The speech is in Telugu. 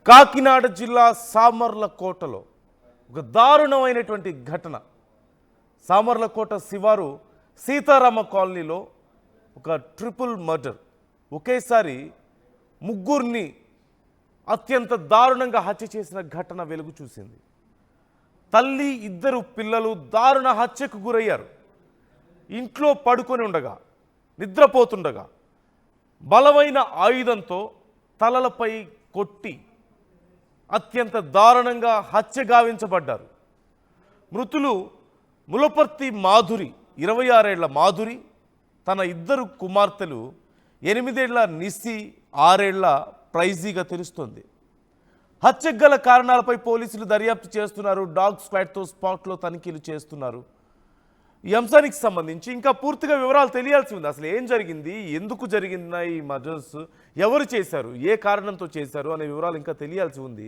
కాకినాడ జిల్లా సామర్లకోటలో ఒక దారుణమైనటువంటి ఘటన. సామర్లకోట శివారు సీతారామ కాలనీలో ఒక ట్రిపుల్ మర్డర్. ఒకేసారి ముగ్గురిని అత్యంత దారుణంగా హత్య చేసిన ఘటన వెలుగు చూసింది. తల్లి, ఇద్దరు పిల్లలు దారుణ హత్యకు గురయ్యారు. ఇంట్లో పడుకొని ఉండగా, నిద్రపోతుండగా బలమైన ఆయుధంతో తలలపై కొట్టి అత్యంత దారుణంగా హత్య గావించబడ్డారు. మృతులు ములపర్తి మాధురి, 26 ఏళ్ల మాధురి, తన ఇద్దరు కుమార్తెలు 8 ఏళ్ల నిస్సి, 6 ఏళ్ల ప్రైజీగా తెలుస్తోంది. హత్యకు గల కారణాలపై పోలీసులు దర్యాప్తు చేస్తున్నారు. డాగ్ స్క్వాడ్తో స్పాట్లో తనిఖీలు చేస్తున్నారు. ఈ అంశానికి సంబంధించి ఇంకా పూర్తిగా వివరాలు తెలియాల్సి ఉంది. అసలు ఏం జరిగింది, ఎందుకు జరిగిందా ఈ మర్డర్స్, ఎవరు చేశారు, ఏ కారణంతో చేశారు అనే వివరాలు ఇంకా తెలియాల్సి ఉంది.